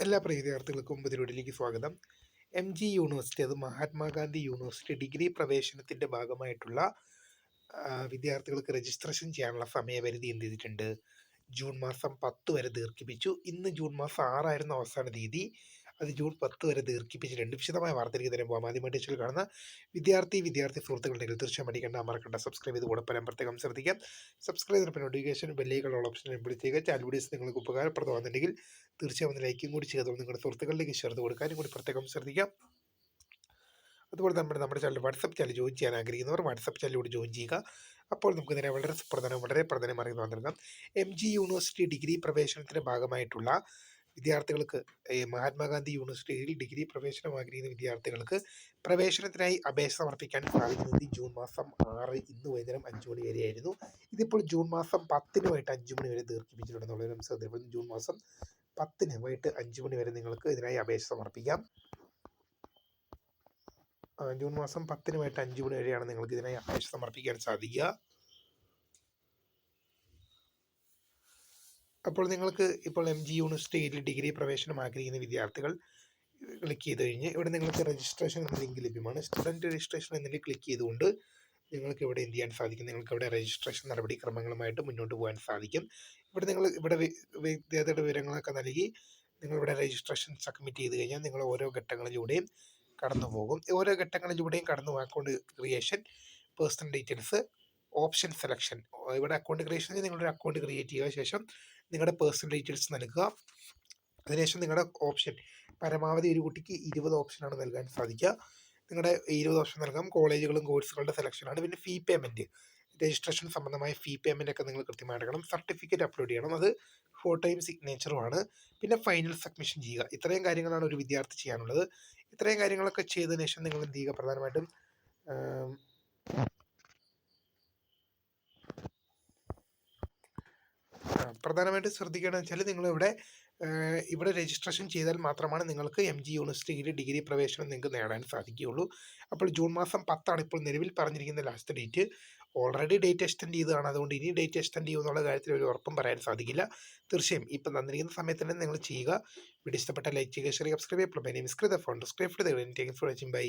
എല്ലാ പ്രിയ വിദ്യാർത്ഥികൾക്കും പുതിയൊരുവിലേക്ക് സ്വാഗതം. യൂണിവേഴ്സിറ്റി, അത് മഹാത്മാഗാന്ധി യൂണിവേഴ്സിറ്റി ഡിഗ്രി പ്രവേശനത്തിൻ്റെ ഭാഗമായിട്ടുള്ള വിദ്യാർത്ഥികൾക്ക് രജിസ്ട്രേഷൻ ചെയ്യാനുള്ള സമയപരിധി എന്ത് ചെയ്തിട്ടുണ്ട്? ജൂൺ മാസം 10 വരെ ദീർഘിപ്പിച്ചു. ഇന്ന് ജൂൺ മാസം 6 അവസാന തീയതി. അത് ജൂൺ 10 വരെ ദീർഘിപ്പിച്ചിട്ടുണ്ട്. വിശദമായ വാർത്തയിലേക്ക് തന്നെ പോകാം. ആദ്യമായിട്ട് ചാനൽ കാണുന്ന വിദ്യാർത്ഥി സുഹൃത്തുക്കളുണ്ടെങ്കിൽ തീർച്ചയായും മറക്കണ്ട സബ്സ്ക്രൈബ് ചെയ്ത് കൂടെ പലം പ്രത്യേകം ശ്രദ്ധിക്കാം. സബ്സ്ക്രൈബ് ചെയ്തപ്പോൾ നോട്ടിഫിക്കേഷൻ ബെല്ലേക്കുള്ള ഓപ്ഷൻ എൻപിടിച്ചേക്കുക. ചാനൽ വീഡിയോസ് നിങ്ങൾക്ക് ഉപകാരപ്രദമാകുന്നുണ്ടെങ്കിൽ തീർച്ചയായും ഒന്ന് ലൈക്കും കൂടി ചെയ്തോളൂ. നിങ്ങളുടെ സുഹൃത്തുക്കളിലേക്ക് ഷെയർ ചെയ്ത് കൊടുക്കാനും കൂടി പ്രത്യേകം ശ്രദ്ധിക്കാം. അതുപോലെ നമ്മുടെ ചാനൽ വാട്സപ്പ് ചാനൽ ജോയിൻ ചെയ്യാൻ ആഗ്രഹിക്കുന്നവർ വാട്സപ്പ് ചാനലിലൂടെ ജോയിൻ ചെയ്യുക. അപ്പോൾ നമുക്ക് ഇതിനെ വളരെ പ്രധാനം അറിയുന്ന നൽകാം. യൂണിവേഴ്സിറ്റി ഡിഗ്രി പ്രവേശനത്തിൻ്റെ ഭാഗമായിട്ടുള്ള വിദ്യാർത്ഥികൾക്ക്, മഹാത്മാഗാന്ധി യൂണിവേഴ്സിറ്റിയിൽ ഡിഗ്രി പ്രവേശനം ആഗ്രഹിക്കുന്ന വിദ്യാർത്ഥികൾക്ക് പ്രവേശനത്തിനായി അപേക്ഷ സമർപ്പിക്കാൻ സാധിക്കുന്നത് ജൂൺ മാസം 6 ഇന്ന് വൈകുന്നേരം 5 മണി വരെയായിരുന്നു. ഇതിപ്പോൾ ജൂൺ മാസം 10 വൈകിട്ട് 5 മണി വരെ ദീർഘിപ്പിച്ചിട്ടുണ്ടെന്നുള്ളൊരു ശ്രദ്ധ. ജൂൺ മാസം 10 വൈകിട്ട് 5 മണി വരെ നിങ്ങൾക്ക് ഇതിനായി അപേക്ഷ സമർപ്പിക്കാം. ജൂൺ മാസം 10 വൈകിട്ട് 5 മണി വരെയാണ് നിങ്ങൾക്ക് ഇതിനായി അപേക്ഷ സമർപ്പിക്കാൻ സാധിക്കുക. അപ്പോൾ നിങ്ങൾക്ക് ഇപ്പോൾ യൂണിവേഴ്സിറ്റിയിൽ ഡിഗ്രി പ്രവേശനം ആഗ്രഹിക്കുന്ന വിദ്യാർത്ഥികൾ ക്ലിക്ക് ചെയ്ത് കഴിഞ്ഞ് ഇവിടെ നിങ്ങൾക്ക് രജിസ്ട്രേഷൻ എന്ന ലിങ്ക് ലഭ്യമാണ്. സ്റ്റുഡൻറ്റ് രജിസ്ട്രേഷൻ എന്നതിൽ ക്ലിക്ക് ചെയ്തുകൊണ്ട് നിങ്ങൾക്ക് ഇവിടെ എന്ത് ചെയ്യാൻ സാധിക്കും? നിങ്ങൾക്ക് ഇവിടെ രജിസ്ട്രേഷൻ നടപടിക്രമങ്ങളുമായിട്ട് മുന്നോട്ട് പോകാൻ സാധിക്കും. ഇവിടെ വിദ്യാർത്ഥിയുടെ വിവരങ്ങളൊക്കെ നൽകി നിങ്ങളിവിടെ രജിസ്ട്രേഷൻ സബ്മിറ്റ് ചെയ്ത് കഴിഞ്ഞാൽ നിങ്ങൾ ഓരോ ഘട്ടങ്ങളിലൂടെയും കടന്നു പോകും. ഓരോ ഘട്ടങ്ങളിലൂടെയും കടന്നു account creation, personal details, option selection. ഇവിടെ അക്കൗണ്ട് ക്രിയേഷനിൽ നിങ്ങളൊരു അക്കൗണ്ട് ക്രിയേറ്റ് ചെയ്യുക, ശേഷം നിങ്ങളുടെ പേഴ്സണൽ ഡീറ്റെയിൽസ് നൽകുക. അതിനുശേഷം നിങ്ങളുടെ ഓപ്ഷൻ, പരമാവധി ഒരു കുട്ടിക്ക് 20 ഓപ്ഷനാണ് നൽകാൻ സാധിക്കുക. നിങ്ങളുടെ 20 ഓപ്ഷൻ നൽകാം. കോളേജുകളും കോഴ്സുകളുടെ സെലക്ഷനാണ്. പിന്നെ ഫീ പേയ്മെൻറ്റ്, രജിസ്ട്രേഷൻ സംബന്ധമായ ഫീ പേയ്മെൻ്റ് ഒക്കെ നിങ്ങൾ കൃത്യമായി എടുക്കണം. സർട്ടിഫിക്കറ്റ് അപ്ലോഡ് ചെയ്യണം, അത് ഫോട്ടോയും സിഗ്നേച്ചറുമാണ്. പിന്നെ ഫൈനൽ സബ്മിഷൻ ചെയ്യുക. ഇത്രയും കാര്യങ്ങളാണ് ഒരു വിദ്യാർത്ഥി ചെയ്യാനുള്ളത്. ഇത്രയും കാര്യങ്ങളൊക്കെ ചെയ്തതിനു ശേഷം നിങ്ങൾ എന്ത് ചെയ്യുക? പ്രധാനമായിട്ടും ശ്രദ്ധിക്കുകയാണെന്ന് വെച്ചാൽ ഇവിടെ രജിസ്ട്രേഷൻ ചെയ്താൽ മാത്രമാണ് നിങ്ങൾക്ക് യൂണിവേഴ്സിറ്റിയിൽ ഡിഗ്രി പ്രവേശനം നിങ്ങൾക്ക് നേടാൻ സാധിക്കുകയുള്ളൂ. അപ്പോൾ ജൂൺ മാസം 10 ഇപ്പോൾ നിലവിൽ പറഞ്ഞിരിക്കുന്ന last date. Already date extend ചെയ്തതാണ്. അതുകൊണ്ട് ഇനി ഡേറ്റ് എക്സ്റ്റെൻഡ് ചെയ്യുമെന്നുള്ള കാര്യത്തിൽ ഒരു ഉറപ്പും പറയാൻ സാധിക്കില്ല. തീർച്ചയായും ഇപ്പം തന്നിരിക്കുന്ന സമയത്ത് തന്നെ നിങ്ങൾ ചെയ്യുക. വീഡിയോ ഇഷ്ടപ്പെട്ട ലൈക്ക് ചെയ്യുക, ഷെയർ ചെയ്യുക, സബ്സ്ക്രൈബ് ചെയ്യുക. മൈ നെയിം ഈസ് കൃത, ഫോൺ സബ്സ്ക്രൈബ് ചെയ്ത് താങ്ക്സ് ഫോർ വാച്ചിങ്. ബൈ.